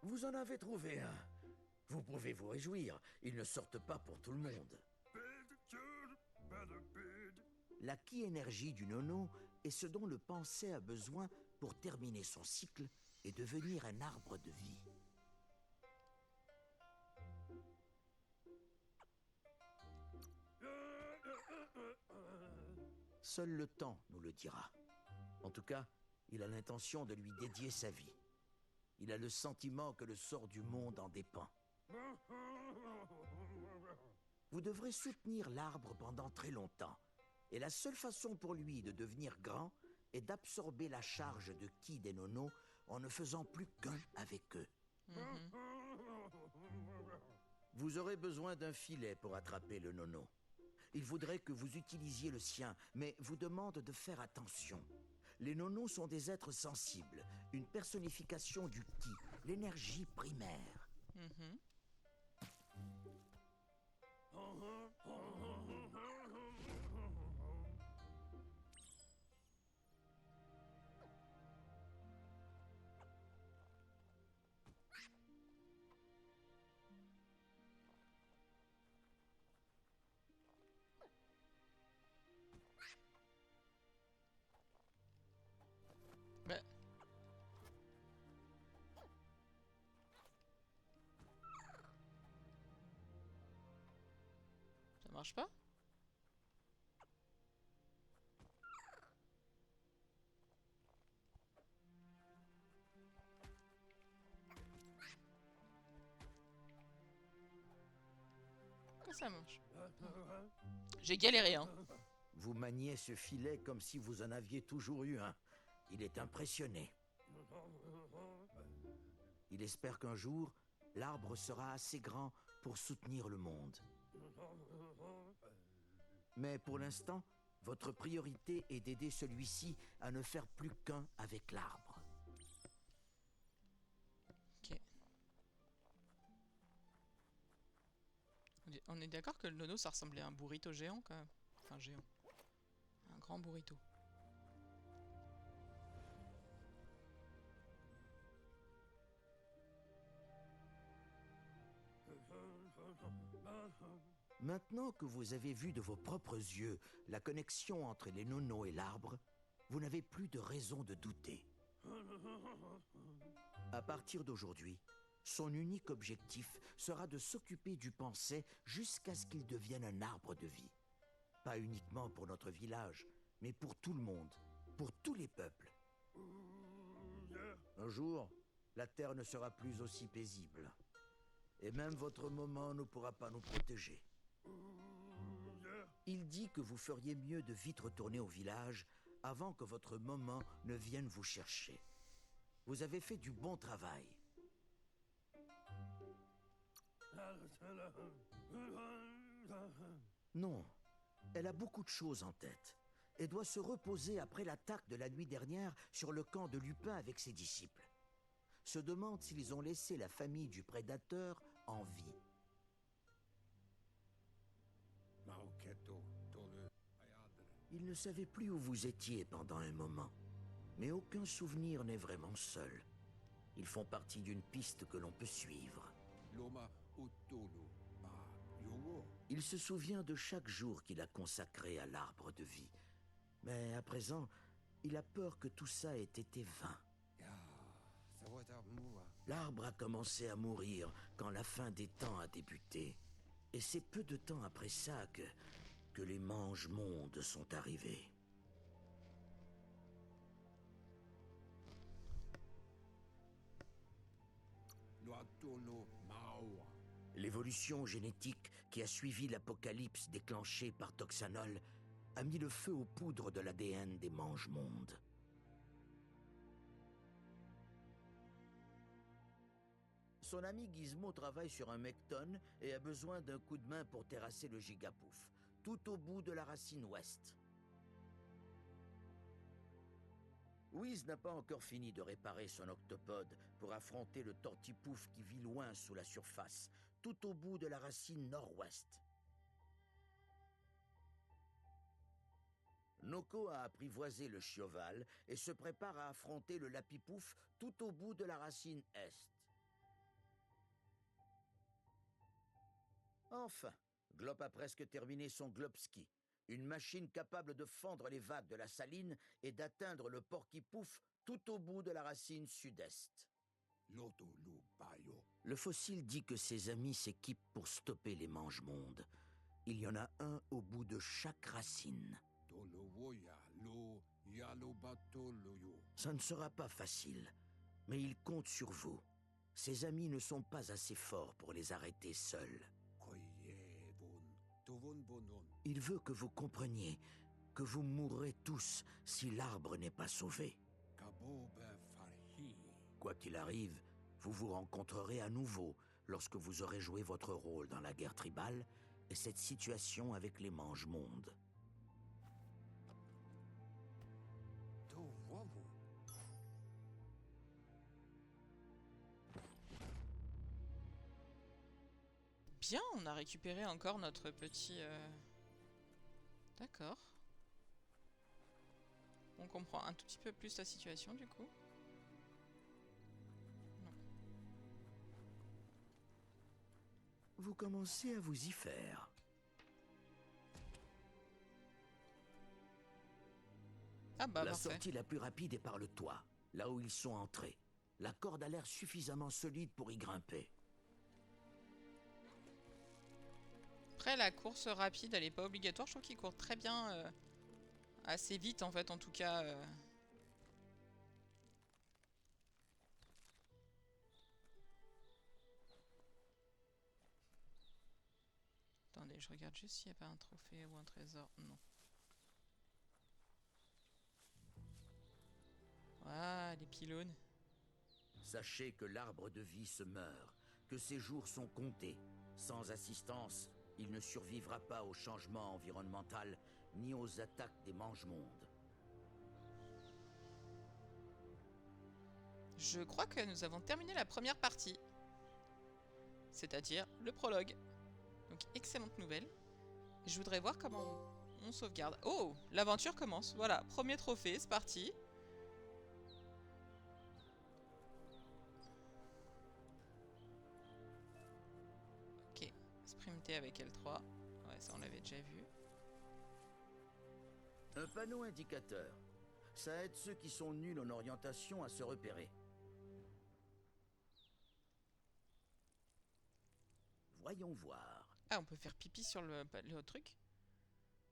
Vous en avez trouvé un. Vous pouvez vous réjouir. Ils ne sortent pas pour tout le monde. La ki-énergie du nono est ce dont le pensée a besoin pour terminer son cycle et devenir un arbre de vie. Seul le temps nous le dira. En tout cas, il a l'intention de lui dédier sa vie. Il a le sentiment que le sort du monde en dépend. Vous devrez soutenir l'arbre pendant très longtemps. Et la seule façon pour lui de devenir grand est d'absorber la charge de ki des nonos en ne faisant plus qu'un avec eux. Vous aurez besoin d'un filet pour attraper le nono. Il voudrait que vous utilisiez le sien, mais vous demande de faire attention. Les nonos sont des êtres sensibles, une personnification du ki, l'énergie primaire. Bah. Ça marche pas? Ça marche. J'ai galéré, hein. Vous maniez ce filet comme si vous en aviez toujours eu un. Il est impressionné. Il espère qu'un jour, l'arbre sera assez grand pour soutenir le monde. Mais pour l'instant, Votre priorité est d'aider celui-ci à ne faire plus qu'un avec l'arbre. Ok. On est d'accord que le nono, ça ressemblait à un burrito géant, quand même. Enfin, géant. Un grand burrito. Maintenant que vous avez vu de vos propres yeux la connexion entre les nonos et l'arbre, vous n'avez plus de raison de douter. À partir d'aujourd'hui, son unique objectif sera de s'occuper du pensée jusqu'à ce qu'il devienne un arbre de vie. Pas uniquement pour notre village, mais pour tout le monde, pour tous les peuples. Un jour, la terre ne sera plus aussi paisible. Et même votre moment ne pourra pas nous protéger. Il dit que vous feriez mieux de vite retourner au village avant que votre moment ne vienne vous chercher. Vous avez fait du bon travail. Non, elle a beaucoup de choses en tête et doit se reposer après l'attaque de la nuit dernière sur le camp de Lupin avec ses disciples. Se demande s'ils ont laissé la famille du prédateur en vie. Il ne savait plus où vous étiez pendant un moment, mais aucun souvenir n'est vraiment seul. Ils font partie d'une piste que l'on peut suivre. Il se souvient de chaque jour qu'il a consacré à l'arbre de vie. Mais à présent, il a peur que tout ça ait été vain. L'arbre a commencé à mourir quand la fin des temps a débuté. Et c'est peu de temps après ça que les mange-mondes sont arrivés. L'évolution génétique qui a suivi l'apocalypse déclenchée par Toxanol a mis le feu aux poudres de l'ADN des mange-mondes. Son ami Gizmo travaille sur un Mecton et a besoin d'un coup de main pour terrasser le Gigapouf, tout au bout de la racine ouest. Whis n'a pas encore fini de réparer son octopode pour affronter le Tortipouf qui vit loin sous la surface, tout au bout de la racine nord-ouest. Noko a apprivoisé le Chioval et se prépare à affronter le Lapipouf tout au bout de la racine est. Enfin, Glop a presque terminé son Glopski, une machine capable de fendre les vagues de la saline et d'atteindre le Porquipouf tout au bout de la racine sud-est. Le fossile dit que ses amis s'équipent pour stopper les mange-mondes. Il y en a un au bout de chaque racine. Ça ne sera pas facile, mais il compte sur vous. Ses amis ne sont pas assez forts pour les arrêter seuls. Il veut que vous compreniez que vous mourrez tous si l'arbre n'est pas sauvé. Quoi qu'il arrive, vous vous rencontrerez à nouveau lorsque vous aurez joué votre rôle dans la guerre tribale et cette situation avec les mange-mondes. Bien, on a récupéré encore notre petit... D'accord. On comprend un tout petit peu plus la situation du coup. Non. Vous commencez à vous y faire. Ah bah la parfait. sortie la plus rapide est par le toit, là où ils sont entrés. La corde a l'air suffisamment solide pour y grimper. Après, la course rapide, elle est pas obligatoire. Je trouve qu'il court très bien, assez vite en fait, en tout cas. Attendez, je regarde juste s'il n'y a pas un trophée ou un trésor. Non. Ah, les pylônes. Sachez que l'arbre de vie se meurt, que ses jours sont comptés. Sans assistance, il ne survivra pas au changement environnemental ni aux attaques des mange-mondes. Je crois que nous avons terminé la première partie. C'est-à-dire le prologue. Donc, excellente nouvelle. Je voudrais voir comment on sauvegarde. Oh, l'aventure commence. Voilà, premier trophée, c'est parti. Ok, sprinter avec L3. Ouais, ça on l'avait déjà vu. Un panneau indicateur. Ça aide ceux qui sont nuls en orientation à se repérer. Voyons voir. Ah, on peut faire pipi sur le truc.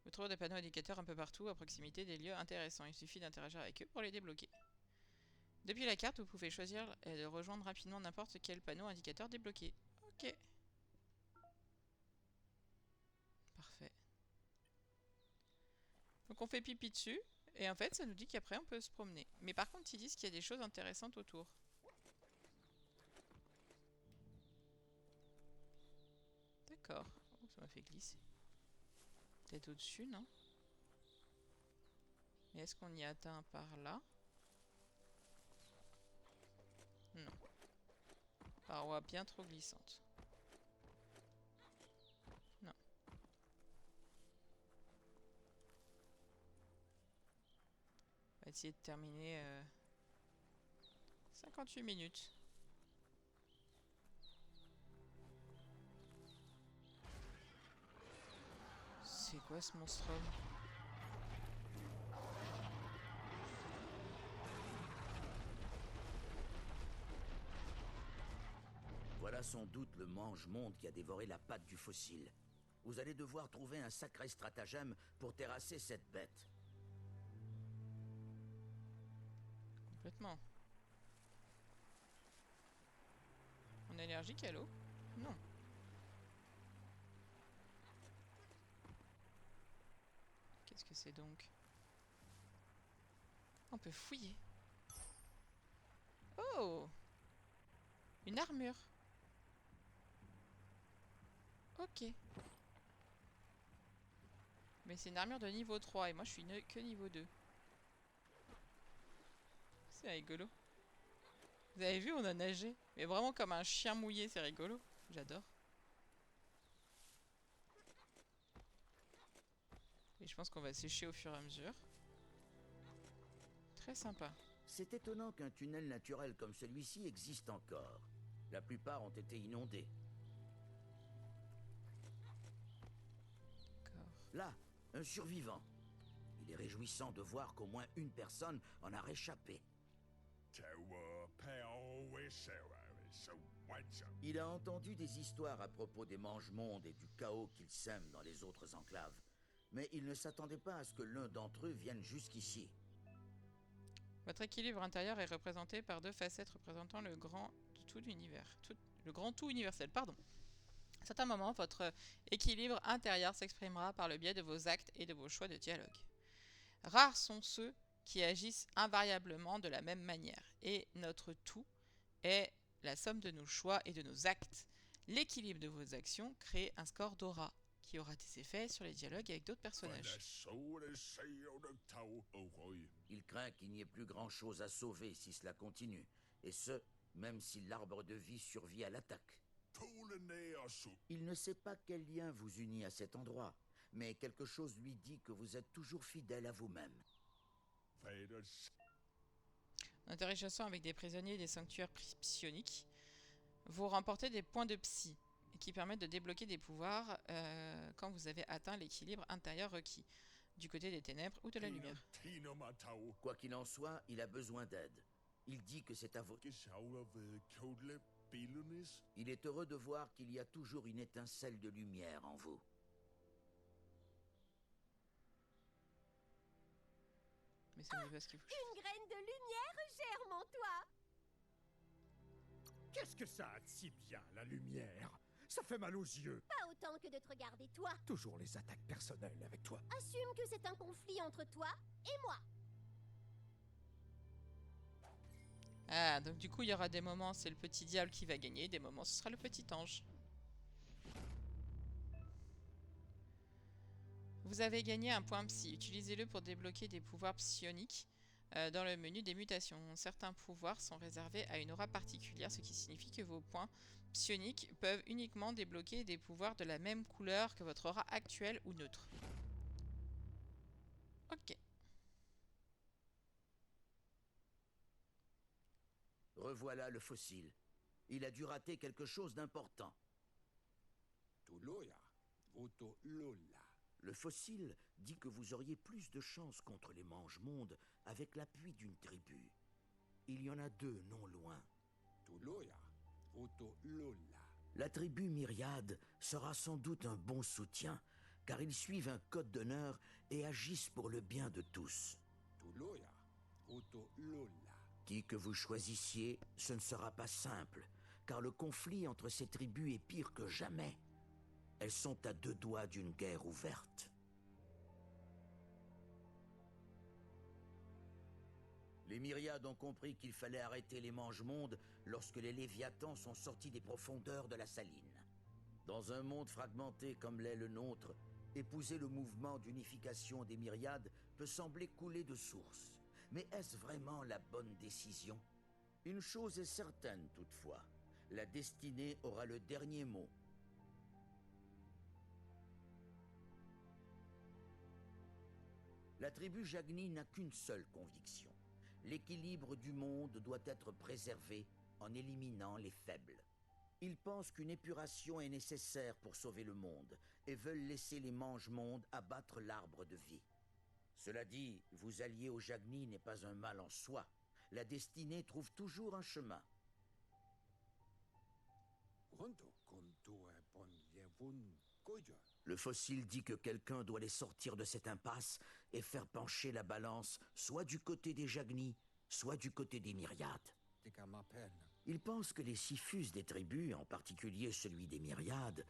Vous trouvez des panneaux indicateurs un peu partout à proximité des lieux intéressants. Il suffit d'interagir avec eux pour les débloquer. Depuis la carte, vous pouvez choisir de rejoindre rapidement n'importe quel panneau indicateur débloqué. Ok. Parfait. Donc on fait pipi dessus. Et en fait, ça nous dit qu'après, on peut se promener. Mais par contre, ils disent qu'il y a des choses intéressantes autour. D'accord. Oh, ça m'a fait glisser. Peut-être au-dessus, non? Mais est-ce qu'on y atteint par là? Non. Paroi bien trop glissante. Non. On va essayer de terminer 58 minutes. C'est quoi ce monstrum? Voilà sans doute le mange-monde qui a dévoré la patte du fossile. Vous allez devoir trouver un sacré stratagème pour terrasser cette bête. Complètement. On est allergique à l'eau? Non. Qu'est-ce que c'est donc? On peut fouiller. Oh! Une armure. Ok. Mais c'est une armure de niveau 3 et moi je suis que niveau 2. C'est rigolo. Vous avez vu, on a nagé. Mais vraiment comme un chien mouillé, c'est rigolo. J'adore. Et je pense qu'on va sécher au fur et à mesure. Très sympa. C'est étonnant qu'un tunnel naturel comme celui-ci existe encore. La plupart ont été inondés. D'accord. Là, un survivant. Il est réjouissant de voir qu'au moins une personne en a réchappé. Il a entendu des histoires à propos des mange-mondes et du chaos qu'ils sèment dans les autres enclaves. Mais il ne s'attendait pas à ce que l'un d'entre eux vienne jusqu'ici. Votre équilibre intérieur est représenté par deux facettes représentant le grand tout l'univers. Le grand tout universel, pardon. À certains moments, votre équilibre intérieur s'exprimera par le biais de vos actes et de vos choix de dialogue. Rares sont ceux qui agissent invariablement de la même manière, et notre tout est la somme de nos choix et de nos actes. L'équilibre de vos actions crée un score d'aura, qui aura des effets sur les dialogues avec d'autres personnages. Il craint qu'il n'y ait plus grand-chose à sauver si cela continue, et ce, même si l'arbre de vie survit à l'attaque. Il ne sait pas quel lien vous unit à cet endroit, mais quelque chose lui dit que vous êtes toujours fidèle à vous-même. En interagissant avec des prisonniers des sanctuaires psioniques, vous remportez des points de psy, qui permettent de débloquer des pouvoirs quand vous avez atteint l'équilibre intérieur requis, du côté des ténèbres ou de la lumière. Quoi qu'il en soit, il a besoin d'aide. Il dit que c'est à votre... Il est heureux de voir qu'il y a toujours une étincelle de lumière en vous. Mais c'est pas ce qu'il faut. Une graine de lumière germe en toi. Qu'est-ce que ça a de si bien, la lumière? Ça fait mal aux yeux. Pas autant que de te regarder toi. Toujours les attaques personnelles avec toi. Assume que c'est un conflit entre toi et moi. Ah, donc du coup, il y aura des moments, c'est le petit diable qui va gagner, des moments, ce sera le petit ange. Vous avez gagné un point psy. Utilisez-le pour débloquer des pouvoirs psioniques dans le menu des mutations. Certains pouvoirs sont réservés à une aura particulière, ce qui signifie que vos points psioniques peuvent uniquement débloquer des pouvoirs de la même couleur que votre aura actuelle ou neutre. Ok. Revoilà le fossile. Il a dû rater quelque chose d'important. Le fossile dit que vous auriez plus de chance contre les mange-mondes avec l'appui d'une tribu. Il y en a 2 non loin. La tribu Myriade sera sans doute un bon soutien, car ils suivent un code d'honneur et agissent pour le bien de tous. Qui que vous choisissiez, ce ne sera pas simple, car le conflit entre ces tribus est pire que jamais. Elles sont à 2 doigts d'une guerre ouverte. Les Myriades ont compris qu'il fallait arrêter les mange-mondes lorsque les Léviathans sont sortis des profondeurs de la saline. Dans un monde fragmenté comme l'est le nôtre, épouser le mouvement d'unification des Myriades peut sembler couler de source. Mais est-ce vraiment la bonne décision? Une chose est certaine toutefois, la destinée aura le dernier mot. La tribu Jagni n'a qu'une seule conviction. L'équilibre du monde doit être préservé en éliminant les faibles. Ils pensent qu'une épuration est nécessaire pour sauver le monde et veulent laisser les mange-mondes abattre l'arbre de vie. Cela dit, vous allier aux Jagni n'est pas un mal en soi. La destinée trouve toujours un chemin. Le fossile dit que quelqu'un doit les sortir de cette impasse et faire pencher la balance soit du côté des Jagni, soit du côté des Myriades. Il pense que les Sifus des tribus, en particulier celui des Myriades,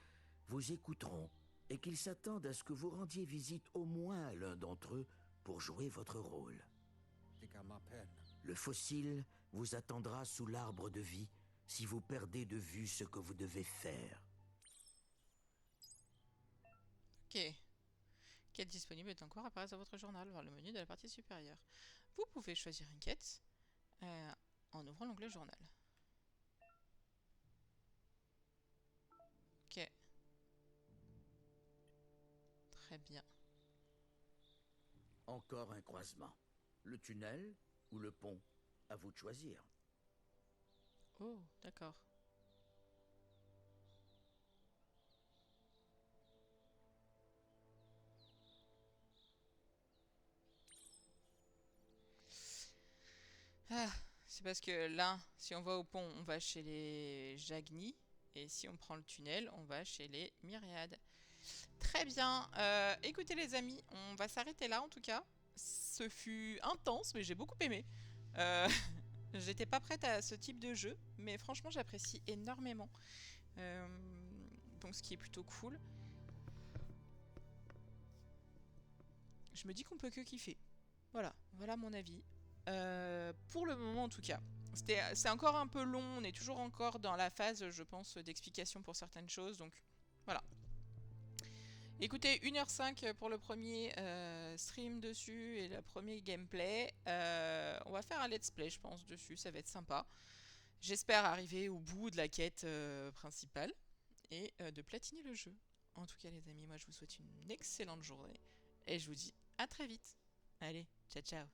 vous écouteront et qu'ils s'attendent à ce que vous rendiez visite au moins à l'un d'entre eux pour jouer votre rôle. Le fossile vous attendra sous l'arbre de vie si vous perdez de vue ce que vous devez faire. Ok. Quête disponible est encore apparaître dans votre journal, voir le menu de la partie supérieure. Vous pouvez choisir une quête en ouvrant l'onglet journal. Ok. Très bien. Encore un croisement. Le tunnel ou le pont? À vous de choisir. Oh, d'accord. Ah, c'est parce que là, si on va au pont, on va chez les Jagni. Et si on prend le tunnel, on va chez les Myriades. Très bien. Écoutez les amis, on va s'arrêter là en tout cas. Ce fut intense, mais j'ai beaucoup aimé. J'étais pas prête à ce type de jeu, mais franchement j'apprécie énormément. Donc ce qui est plutôt cool. Je me dis qu'on peut que kiffer. Voilà mon avis. Pour le moment en tout cas. C'est encore un peu long, on est toujours encore dans la phase, je pense, d'explication pour certaines choses, donc voilà. Écoutez, 1h05 pour le premier stream dessus et le premier gameplay. On va faire un let's play, je pense, dessus, ça va être sympa. J'espère arriver au bout de la quête principale et de platiner le jeu. En tout cas les amis, moi je vous souhaite une excellente journée et je vous dis à très vite. Allez, ciao ciao.